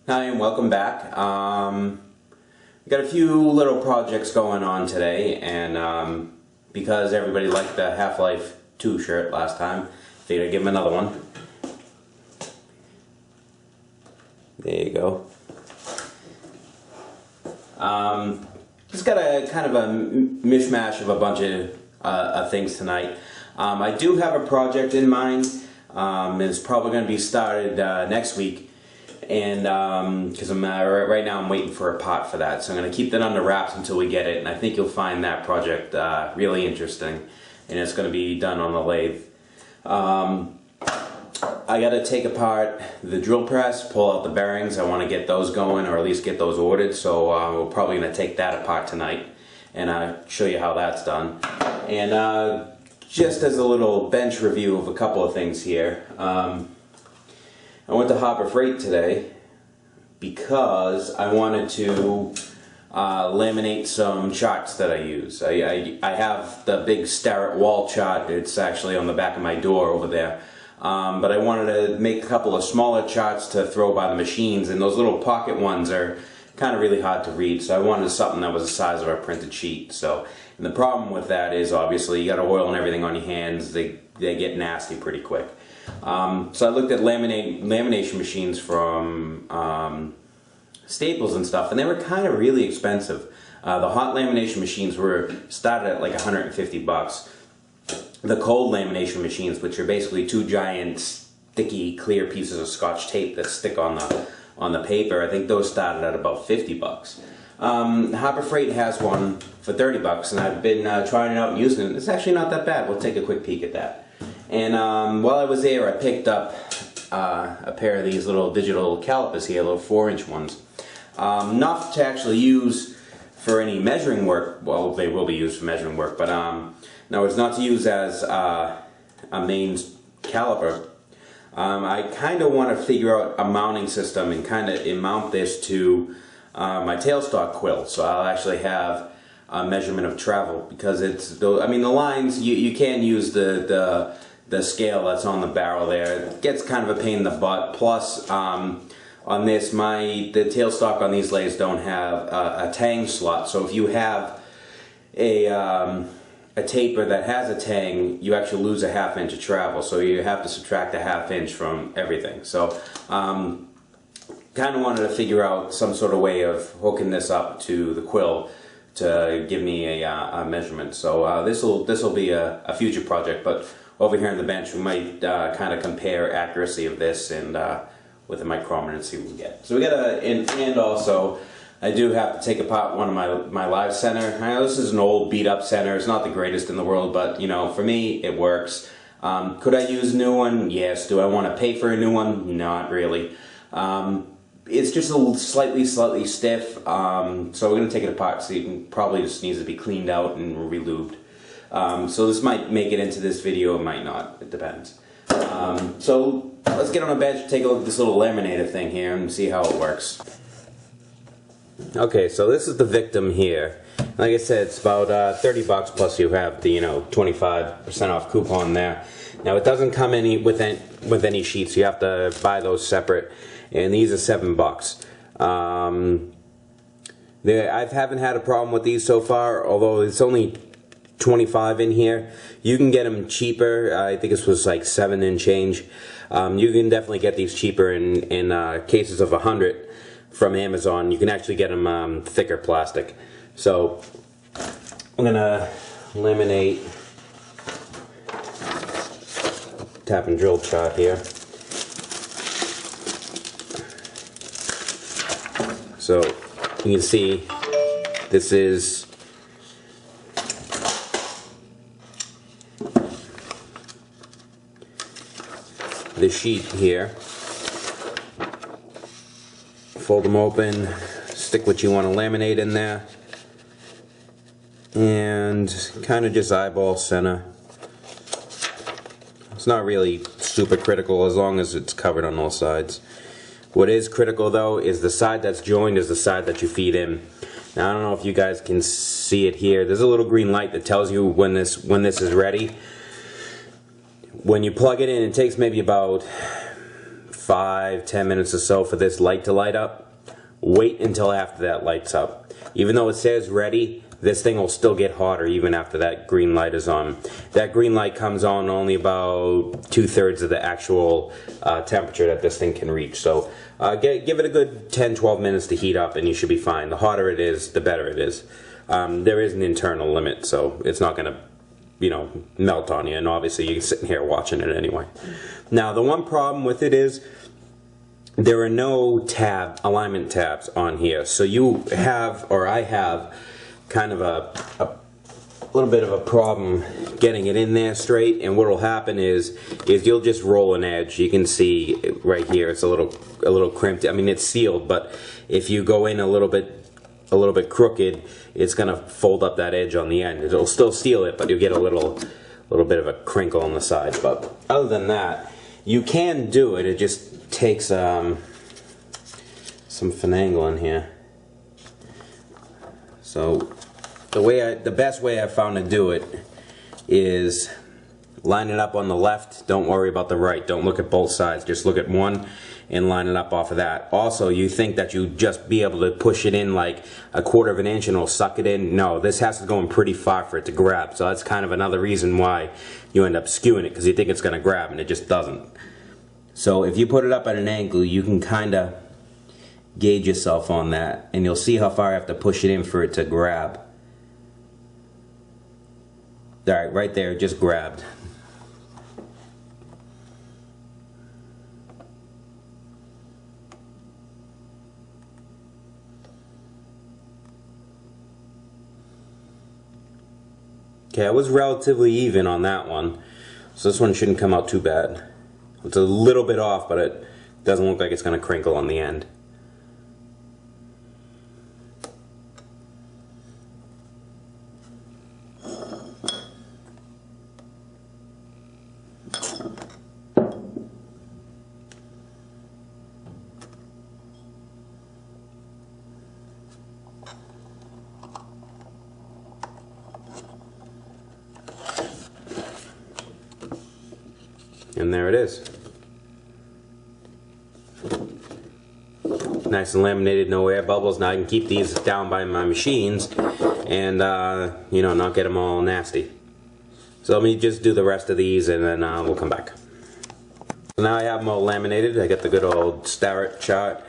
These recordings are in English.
Hi and welcome back. Got a few little projects going on today, and because everybody liked the Half-Life 2 shirt last time, figured I'd give them another one. There you go. Just got a kind of a mishmash of a bunch of things tonight. I do have a project in mind. It's probably going to be started next week. And because right now I'm waiting for a pot for that, so I'm going to keep that under wraps until we get it, and I think you'll find that project really interesting, and it's going to be done on the lathe. I got to take apart the drill press, pull out the bearings. I want to get those going, or at least get those ordered, so we're probably going to take that apart tonight and show you how that's done. And just as a little bench review of a couple of things here, I went to Harbor Freight today because I wanted to laminate some charts that I use. I have the big Starrett wall chart. It's actually on the back of my door over there. But I wanted to make a couple of smaller charts to throw by the machines, and those little pocket ones are kind of really hard to read, so I wanted something that was the size of a printed sheet. So, and the problem with that is obviously you got oil and everything on your hands. They get nasty pretty quick. So I looked at lamination machines from Staples and stuff, and they were kind of really expensive. The hot lamination machines started at like 150 bucks. The cold lamination machines, which are basically two giant sticky clear pieces of Scotch tape that stick on the paper, I think those started at about 50 bucks. Harbor Freight has one for 30 bucks, and I've been trying it out and using it. It's actually not that bad. We'll take a quick peek at that. And while I was there, I picked up a pair of these little digital calipers here, little 4-inch ones. Not to actually use for any measuring work. Well, they will be used for measuring work, but no, it's not to use as a main caliper. I kind of want to figure out a mounting system and kind of mount this to my tailstock quill, so I'll actually have a measurement of travel, because it's, I mean, the lines, you can use the scale that's on the barrel there. It gets kind of a pain in the butt. Plus, on this, the tailstock on these lathes don't have a tang slot. So if you have a taper that has a tang, you actually lose a 1/2 inch of travel. So you have to subtract a 1/2 inch from everything. So kind of wanted to figure out some sort of way of hooking this up to the quill to give me a measurement. So this will be a future project, but over here on the bench we might kind of compare accuracy of this and with a micrometer and see what we get. So we got and also I do have to take apart one of my live center. I know this is an old beat up center. It's not the greatest in the world, but you know, for me it works. Could I use a new one? Yes. Do I want to pay for a new one? Not really. It's just a little slightly stiff, so we're going to take it apart, so you can probably just needs to be cleaned out and relubed. So this might make it into this video, it might not, it depends. So let's get on a bench, take a look at this little laminator thing here and see how it works. Okay, so this is the victim here. Like I said, it's about 30 bucks, plus you have the 25% off coupon there. Now it doesn't come with any sheets, you have to buy those separate. And these are 7 bucks. I haven't had a problem with these so far, although it's only 25 in here. You can get them cheaper. I think this was like 7 and change. You can definitely get these cheaper in cases of 100 from Amazon. You can actually get them thicker plastic. So I'm gonna laminate tap and drill chart here. So you can see this is the sheet here. Fold them open, stick what you want to laminate in there, and kind of just eyeball center. It's not really super critical as long as it's covered on all sides. What is critical though is the side that's joined is the side that you feed in. Now I don't know if you guys can see it here. There's a little green light that tells you when this is ready. When you plug it in, it takes maybe about 5-10 minutes or so for this light to light up. Wait until after that lights up. Even though it says ready, this thing will still get hotter even after that green light is on. That green light comes on only about 2/3 of the actual temperature that this thing can reach. So give it a good 10-12 minutes to heat up and you should be fine. The hotter it is, the better it is. There is an internal limit, so it's not going to, you know, melt on you, and obviously you're sitting here watching it anyway. Now the one problem with it is there are no alignment tabs on here, so you have, or I have, kind of a little bit of a problem getting it in there straight. And what will happen is you'll just roll an edge. You can see right here it's a little crimped. I mean, it's sealed, but if you go in a little bit crooked, it's gonna fold up that edge on the end. It'll still seal it, but you'll get a little bit of a crinkle on the side. But other than that, you can do it. It just takes some finagling here. So the best way I found to do it is line it up on the left. Don't worry about the right. Don't look at both sides. Just look at one and line it up off of that. Also, you think that you just be able to push it in like 1/4 of an inch and it'll suck it in. No, this has to go in pretty far for it to grab. So that's kind of another reason why you end up skewing it, because you think it's going to grab and it just doesn't. So if you put it up at an angle, you can kind of gauge yourself on that, and you'll see how far you have to push it in for it to grab. Alright, right there, it just grabbed. Okay, I was relatively even on that one, so this one shouldn't come out too bad. It's a little bit off, but it doesn't look like it's going to crinkle on the end. And there it is. Nice and laminated, no air bubbles. Now I can keep these down by my machines and you know, not get them all nasty. So let me just do the rest of these and then we'll come back. So now I have them all laminated. I got the good old Starrett chart.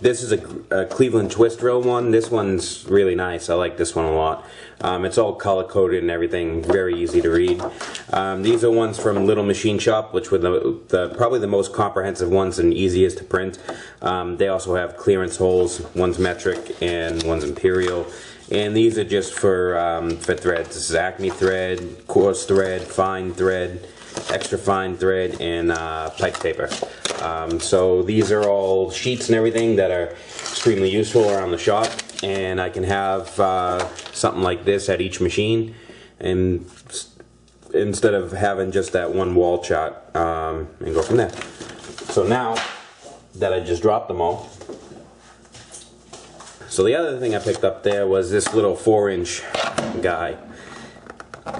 This is a Cleveland twist drill one. This one's really nice. I like this one a lot. It's all color coded and everything, very easy to read. These are ones from Little Machine Shop, which were probably the most comprehensive ones and easiest to print. They also have clearance holes. One's metric and one's imperial. And these are just for threads. This is Acme thread, coarse thread, fine thread, extra fine thread, and pipe paper. So these are all sheets and everything that are extremely useful around the shop, and I can have something like this at each machine, and instead of having just that one wall chart, and go from there. So now that I just dropped them all, so the other thing I picked up there was this little 4-inch guy,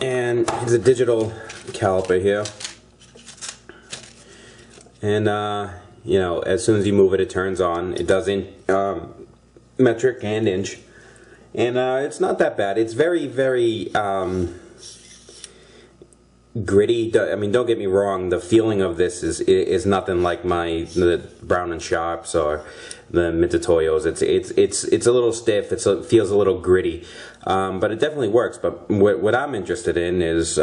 and it's a digital caliper here. And you know, as soon as you move it, it turns on. It does in metric and inch, and it's not that bad. It's very, very gritty. I mean, don't get me wrong. The feeling of this is nothing like the Brown and Sharps or the Mitutoyos. It's a little stiff. It feels a little gritty, but it definitely works. But what I'm interested in is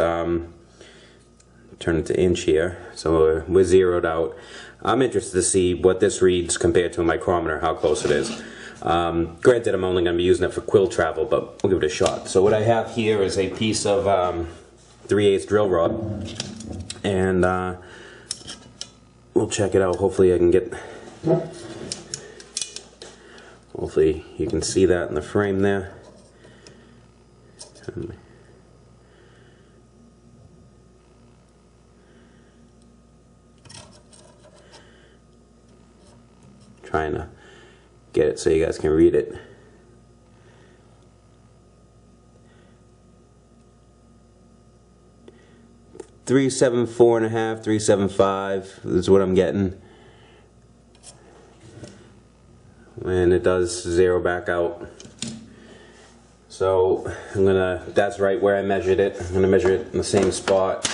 turn it to inch here, so we're zeroed out. I'm interested to see what this reads compared to a micrometer, how close it is. Granted, I'm only going to be using it for quill travel, but we'll give it a shot. So what I have here is a piece of 3/8 drill rod, and we'll check it out. Hopefully I can get, hopefully you can see that in the frame there. Trying to get it so you guys can read it. 374.5, 375 is what I'm getting. And it does zero back out. So I'm gonna, that's right where I measured it. I'm gonna measure it in the same spot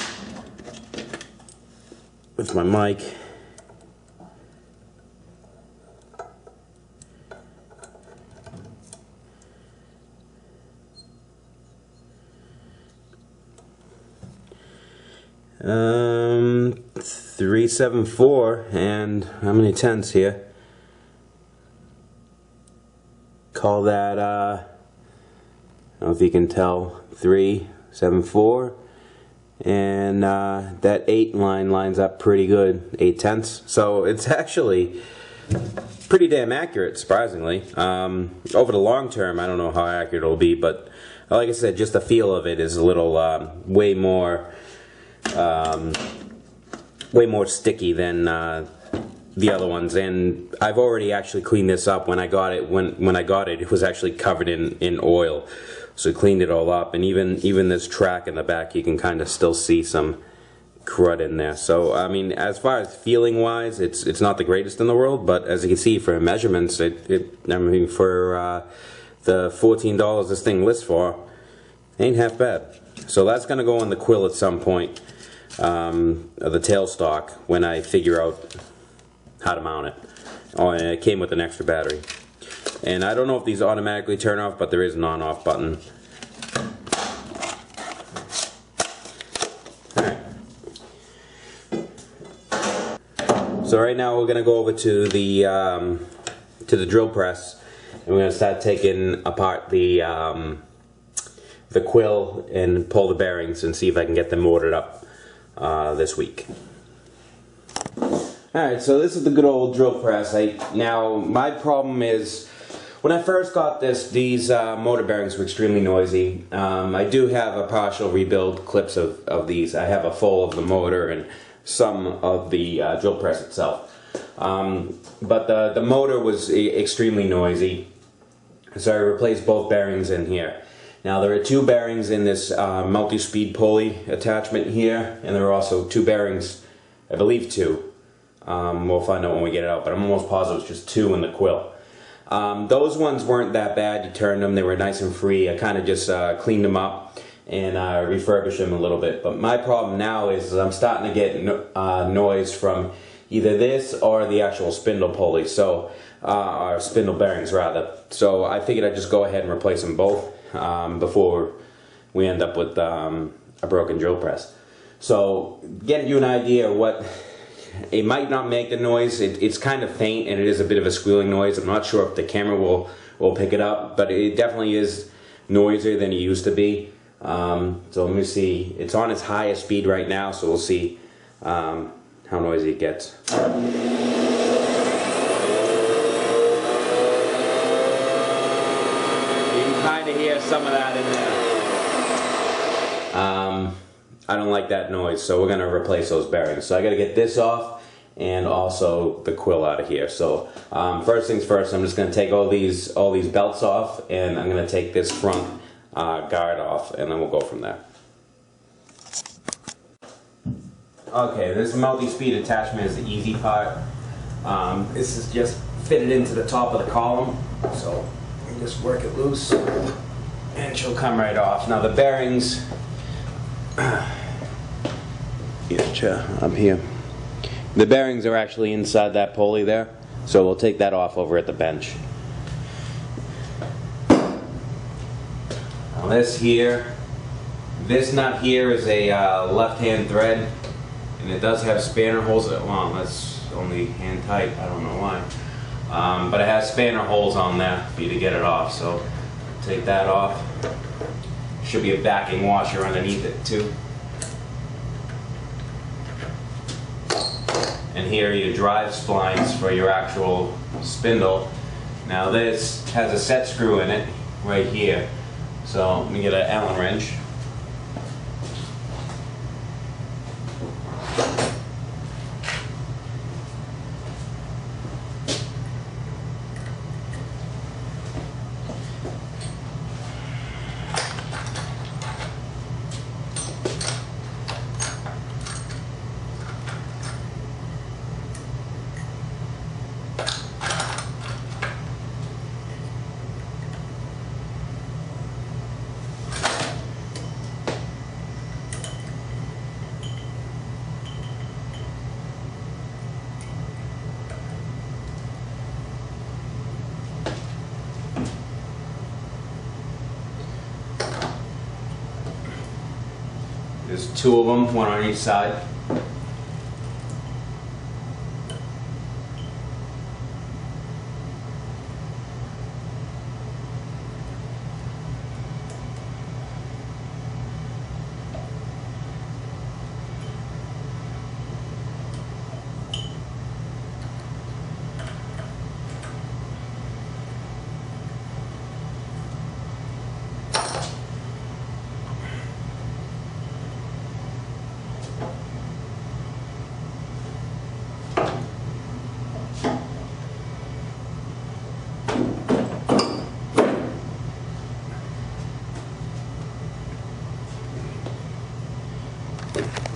with my mic. Um, 374, and how many tenths here? Call that, I don't know if you can tell, 374, and that 8 line lines up pretty good, 8 tenths. So it's actually pretty damn accurate, surprisingly. Over the long term, I don't know how accurate it'll be, but like I said, just the feel of it is a little way more sticky than the other ones. And I've already actually cleaned this up. When I got it, when I got it, it was actually covered in oil, so I cleaned it all up. And even this track in the back, you can kind of still see some crud in there. So I mean, as far as feeling wise, it's not the greatest in the world, but as you can see for measurements, I mean, for the $14 this thing lists for, ain't half bad. So that's gonna go on the quill at some point, of the tailstock, when I figure out how to mount it. Oh, and it came with an extra battery. And I don't know if these automatically turn off, but there is an on-off button. Alright. So right now we're going to go over to the drill press, and we're going to start taking apart the quill and pull the bearings and see if I can get them ordered up this week. Alright, so this is the good old drill press. Now, my problem is, when I first got this, these motor bearings were extremely noisy. I do have a partial rebuild clips of these. I have a full of the motor and some of the drill press itself. But the motor was extremely noisy, so I replaced both bearings in here. Now, there are 2 bearings in this multi-speed pulley attachment here, and there are also 2 bearings, I believe 2. We'll find out when we get it out, but I'm almost positive it's just 2 in the quill. Those ones weren't that bad. You turned them, they were nice and free. I kind of just cleaned them up and refurbished them a little bit. But my problem now is I'm starting to get noise from either this or the actual spindle pulley, so or spindle bearings rather. So I figured I'd just go ahead and replace them both before we end up with a broken drill press. So getting you an idea of what it might not make the noise. It's kind of faint, and it is a bit of a squealing noise. I'm not sure if the camera will pick it up, but it definitely is noisier than it used to be. So let me see. It's on its highest speed right now, so we'll see how noisy it gets. You can kind of hear some of that in there. I don't like that noise, so we're going to replace those bearings. So I got to get this off and also the quill out of here. So first things first, I'm just going to take all these belts off, and I'm going to take this front guard off, and then we'll go from there. Okay, this multi-speed attachment is the easy part. This is just fitted into the top of the column, so you just work it loose and she'll come right off. Now the bearings, up here. The bearings are actually inside that pulley there, so we'll take that off over at the bench. Now this nut here is a left-hand thread, and it does have spanner holes. Well, that's only hand tight. I don't know why, but it has spanner holes on there for you to get it off. So take that off. Should be a backing washer underneath it too. And here are your drive splines for your actual spindle. Now this has a set screw in it right here. So let me get an Allen wrench. There's two of them, one on each side.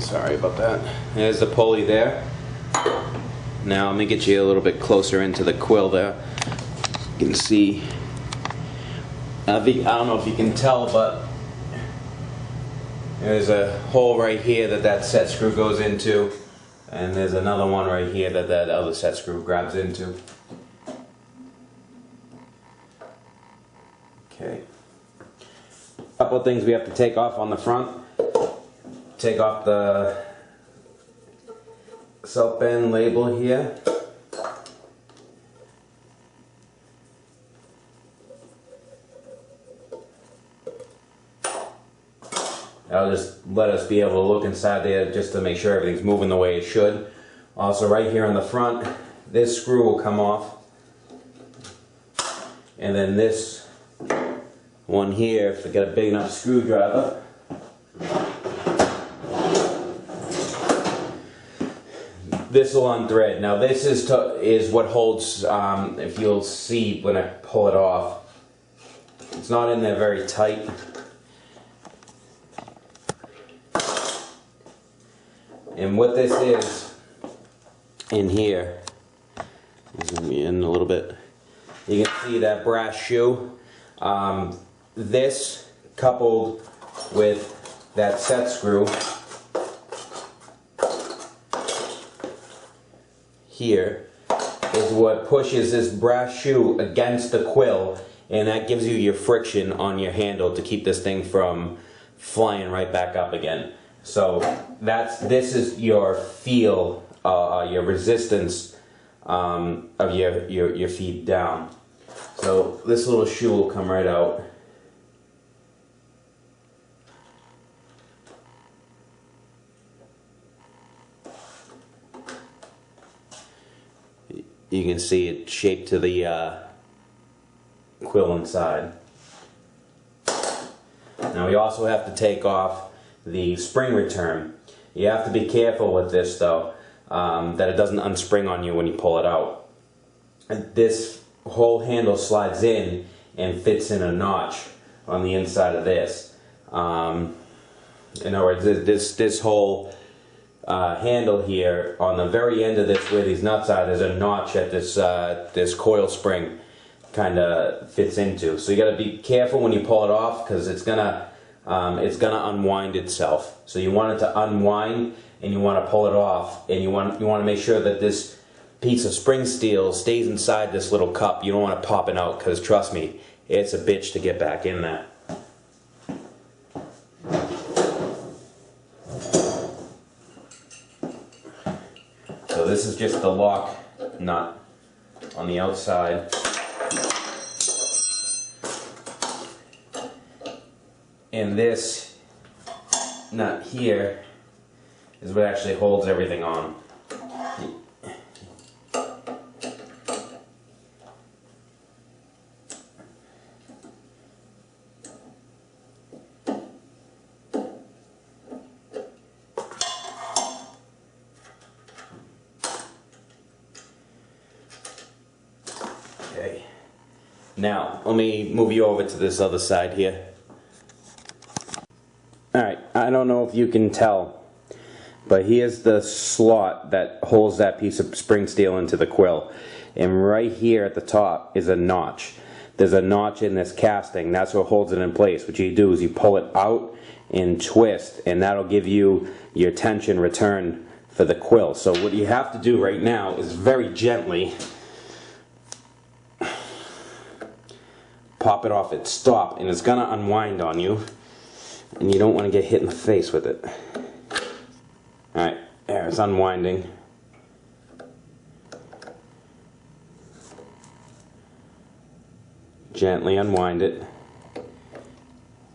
Sorry about that. There's the pulley there. Now let me get you a little bit closer into the quill there. You can see, I don't know if you can tell, but there's a hole right here that set screw goes into, and there's another one right here that other set screw grabs into. Okay. A couple of things we have to take off on the front. Take off the Southbend label here. That'll just let us be able to look inside there just to make sure everything's moving the way it should. Also, right here on the front, this screw will come off. And then this one here, if I get a big enough screwdriver, this will unthread. Now this is what holds, if you'll see when I pull it off, it's not in there very tight. And what this is in here, zoom in a little bit, you can see that brass shoe. This coupled with that set screw here is what pushes this brass shoe against the quill, and that gives you your friction on your handle to keep this thing from flying right back up again. So this is your feel, your resistance of your feet down. So this little shoe will come right out. You can see it shaped to the quill inside. Now we also have to take off the spring return. You have to be careful with this though, that it doesn't unspring on you when you pull it out. And this whole handle slides in and fits in a notch on the inside of this. In other words, this whole handle here, on the very end of this where these nuts are, there's a notch that this coil spring kind of fits into. So you got to be careful when you pull it off, because it's gonna unwind itself. So you want it to unwind, and you want to pull it off, and you want to make sure that this piece of spring steel stays inside this little cup. You don't want to pop it out, because trust me, it's a bitch to get back in that. So this is just the lock nut on the outside. And this nut here is what actually holds everything on. Okay. Now, let me move you over to this other side here. Alright, I don't know if you can tell, but here's the slot that holds that piece of spring steel into the quill. And right here at the top is a notch. There's a notch in this casting. That's what holds it in place. What you do is you pull it out and twist, and that'll give you your tension return for the quill. So what you have to do right now is very gently pop it off its stop, and it's going to unwind on you. and you don't want to get hit in the face with it. Alright, there, it's unwinding. Gently unwind it.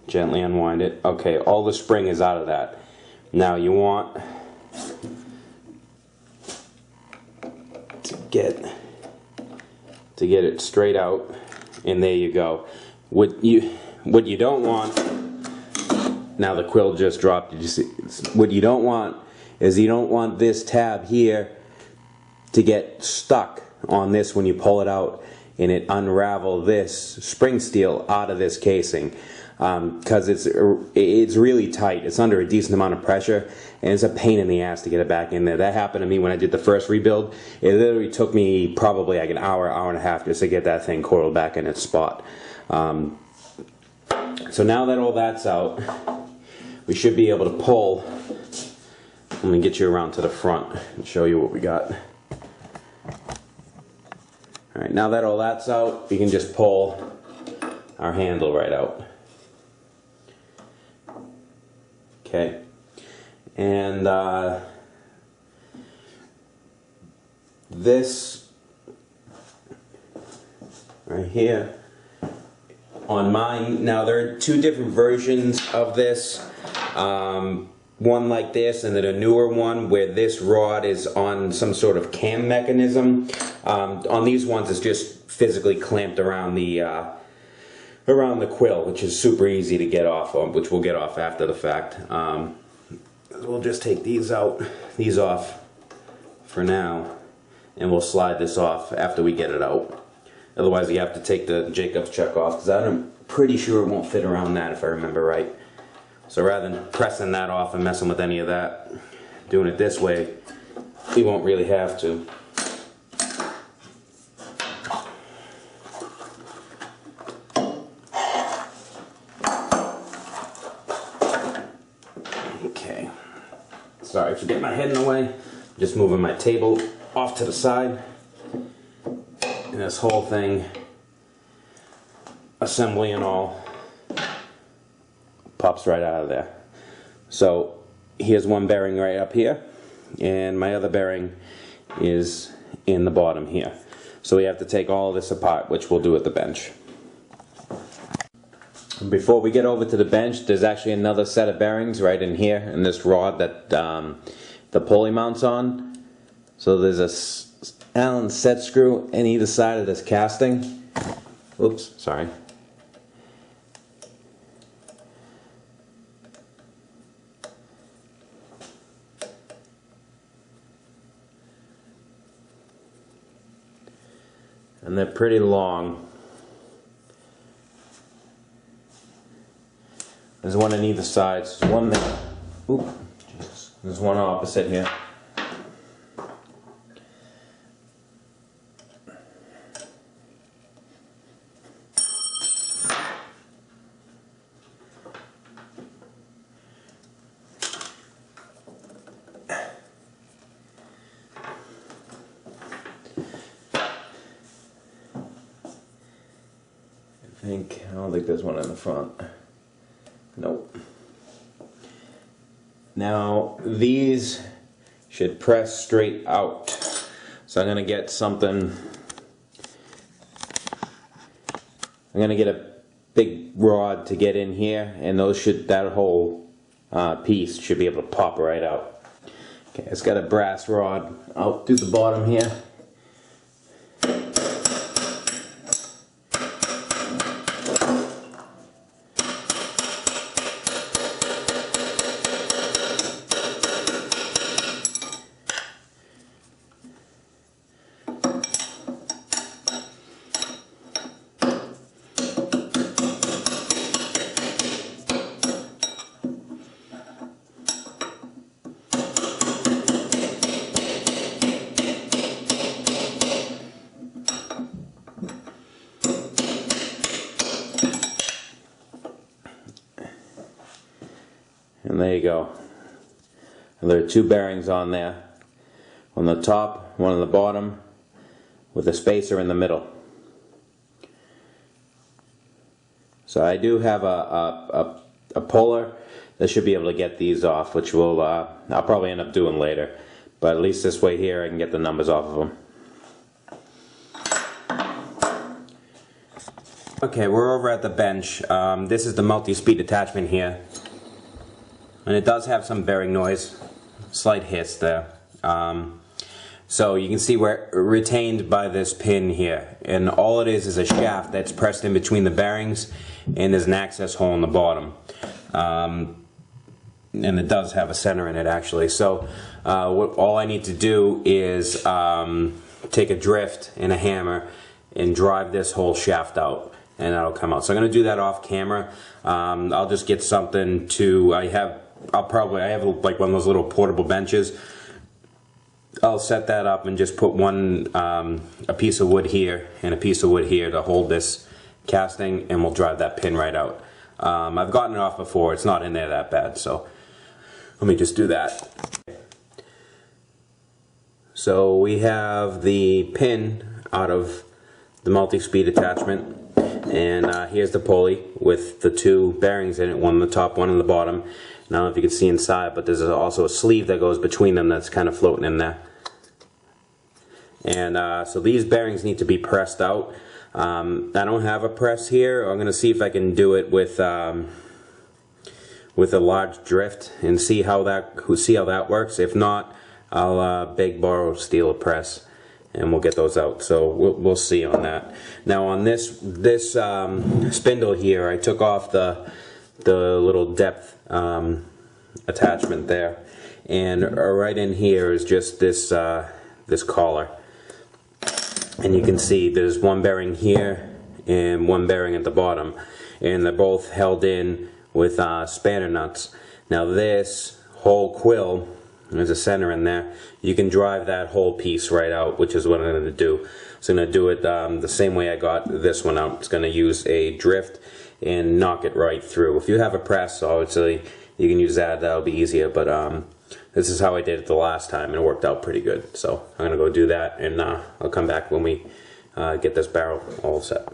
Gently unwind it. Okay, all the spring is out of that. Now you want to get it straight out, and there you go. What you don't want, now the quill just dropped. Did you see? What you don't want is you don't want this tab here to get stuck on this when you pull it out and it unravel this spring steel out of this casing, because it's really tight. It's under a decent amount of pressure, and it's a pain in the ass to get it back in there. That happened to me when I did the first rebuild. It literally took me probably like an hour and a half just to get that thing coiled back in its spot. So now that all that's out, we should be able to pull. Let me get you around to the front and show you what we got. Alright, now that all that's out, you can just pull our handle right out. Okay. And this right here on mine, now there are two different versions of this. One like this, and then a newer one where this rod is on some sort of cam mechanism. On these ones, it's just physically clamped around the quill, which is super easy to get off of, which we'll get off after the fact. We'll just take these off for now, and we'll slide this off after we get it out. Otherwise, you have to take the Jacob's chuck off, because I'm pretty sure it won't fit around that if I remember right. So rather than pressing that off and messing with any of that, doing it this way, we won't really have to. Okay. Sorry for getting my head in the way. Just moving my table off to the side. And this whole thing, assembly and all, pops right out of there. So here's one bearing right up here, and my other bearing is in the bottom here. So we have to take all of this apart, which we'll do at the bench. Before we get over to the bench, there's actually another set of bearings right in here in this rod that the pulley mounts on. So there's a Allen set screw in either side of this casting. Oops, sorry. And they're pretty long. There's one on either side. There's one there. Oop, Jesus. There's one opposite here. I don't think there's one in the front. Nope. Now these should press straight out. So I'm gonna get something. I'm gonna get a big rod to get in here, and that whole piece should be able to pop right out. Okay, it's got a brass rod out through the bottom here. And there you go. And there are two bearings on there. On the top, one on the bottom, with a spacer in the middle. So I do have a a puller that should be able to get these off, which will I'll probably end up doing later. But at least this way here I can get the numbers off of them. Okay, we're over at the bench. This is the multi-speed attachment here. And it does have some bearing noise. Slight hiss there. So you can see we're retained by this pin here. And all it is a shaft that's pressed in between the bearings, and there's an access hole in the bottom. And it does have a center in it actually. So all I need to do is take a drift and a hammer and drive this whole shaft out, and that'll come out. So I'm going to do that off camera. I'll just get something to, I have like one of those little portable benches. I'll set that up and just put a piece of wood here and a piece of wood here to hold this casting, and we'll drive that pin right out. I've gotten it off before, it's not in there that bad, so let me just do that. So we have the pin out of the multi-speed attachment, and here's the pulley with the two bearings in it, one on the top, one on the bottom. I don't know if you can see inside, but there's also a sleeve that goes between them that's kind of floating in there. And so these bearings need to be pressed out. I don't have a press here. I'm going to see if I can do it with a large drift and see how that works. If not, I'll beg, borrow, steal a press, and we'll get those out. So we'll see on that. Now on this spindle here, I took off the little depth attachment there, and right in here is just this collar. And you can see there's one bearing here and one bearing at the bottom, and they're both held in with spanner nuts. Now this whole quill, there's a center in there, you can drive that whole piece right out, which is what I'm going to do. So I'm going to do it the same way I got this one out. It's going to use a drift and knock it right through. If you have a press, obviously you can use that, that'll be easier, but this is how I did it the last time, and it worked out pretty good. So I'm going to go do that, and I'll come back when we get this barrel all set.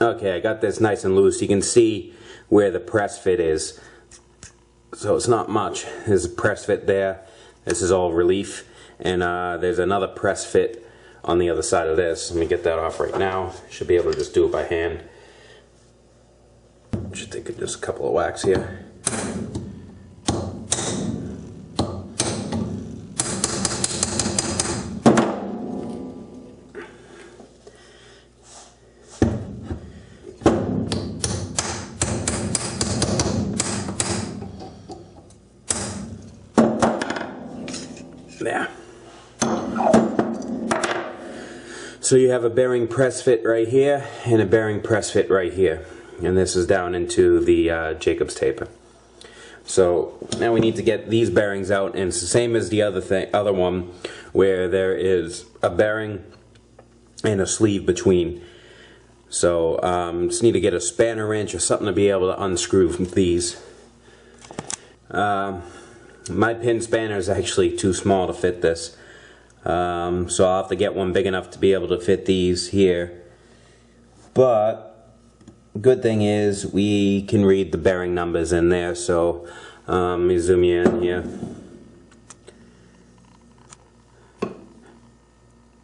Okay, I got this nice and loose. You can see where the press fit is. So it's not much. There's a press fit there. This is all relief. And there's another press fit on the other side of this. Let me get that off right now. Should be able to just do it by hand. Should take just a couple of whacks here. There. So you have a bearing press fit right here and a bearing press fit right here, and this is down into the Jacob's taper. So now we need to get these bearings out, and it's the same as the other one, where there is a bearing and a sleeve between. So just need to get a spanner wrench or something to be able to unscrew these. My pin spanner is actually too small to fit this, so I'll have to get one big enough to be able to fit these here. But good thing is we can read the bearing numbers in there, so let me zoom you in here.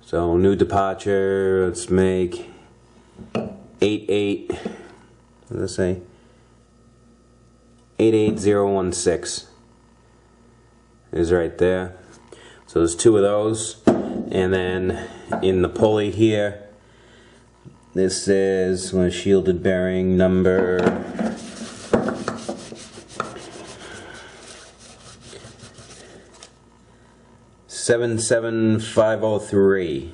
So new departure, let's make 88, what does it say? 88016. Is right there. So there's two of those, and then in the pulley here, this is my shielded bearing number 77503,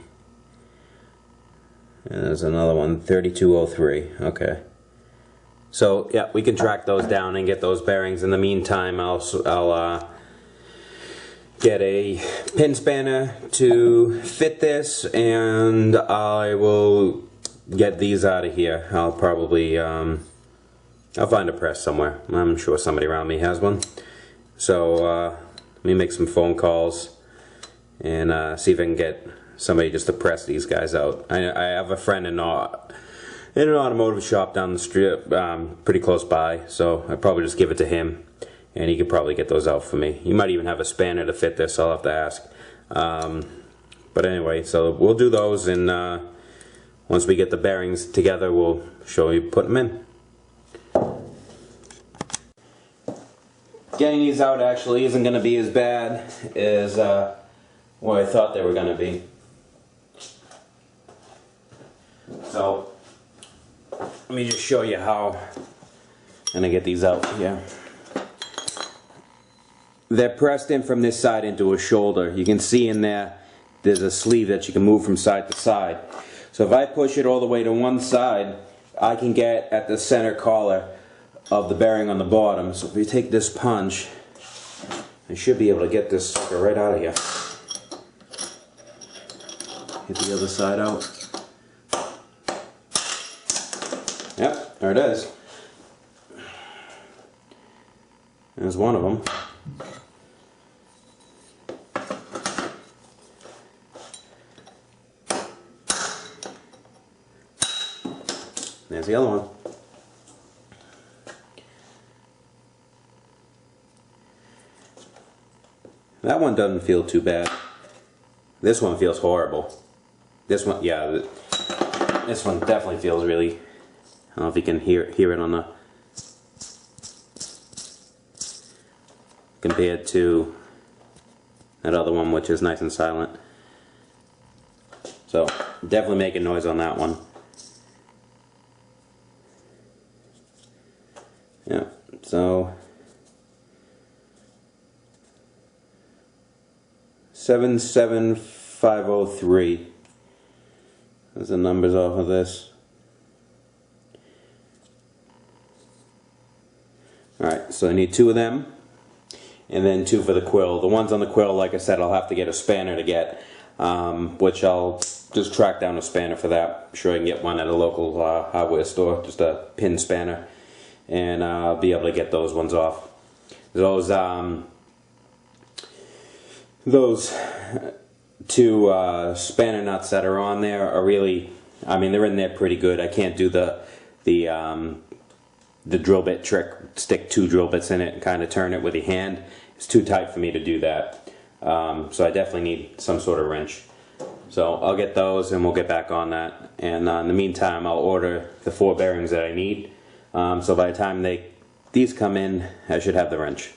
and there's another one 3203. Okay, so yeah, we can track those down and get those bearings. In the meantime, I'll get a pin spanner to fit this, and I will get these out of here. I'll probably I'll find a press somewhere. I'm sure somebody around me has one. So let me make some phone calls and see if I can get somebody just to press these guys out. I have a friend in in an automotive shop down the street, pretty close by, so I'd probably just give it to him, and he could probably get those out for me. He might even have a spanner to fit this, so I'll have to ask. But anyway, so we'll do those, and once we get the bearings together, we'll show you putting them in. Getting these out actually isn't going to be as bad as what I thought they were going to be. So, let me just show you how I'm going to get these out here. They're pressed in from this side into a shoulder. You can see in there's a sleeve that you can move from side to side. So if I push it all the way to one side, I can get at the center collar of the bearing on the bottom. So if you take this punch, I should be able to get this sucker right out of here. Get the other side out. Yep, there it is. There's one of them. There's the other one. That one doesn't feel too bad. This one feels horrible. This one, yeah, this one definitely feels really, I don't know if you can hear it on the, compared to that other one, which is nice and silent. So, definitely making noise on that one. Yeah, so 77503. There's the numbers off of this. Alright, so I need 2 of them, and then 2 for the quill. The ones on the quill, like I said, I'll have to get a spanner to get, which I'll just track down a spanner for that. I'm sure I can get one at a local hardware store, just a pin spanner, and I'll be able to get those ones off. Those 2 spanner nuts that are on there are really, I mean, they're in there pretty good. I can't do the drill bit trick, stick 2 drill bits in it and kind of turn it with your hand. It's too tight for me to do that. So I definitely need some sort of wrench. So I'll get those and we'll get back on that. And in the meantime, I'll order the 4 bearings that I need. So by the time these come in, I should have the wrench.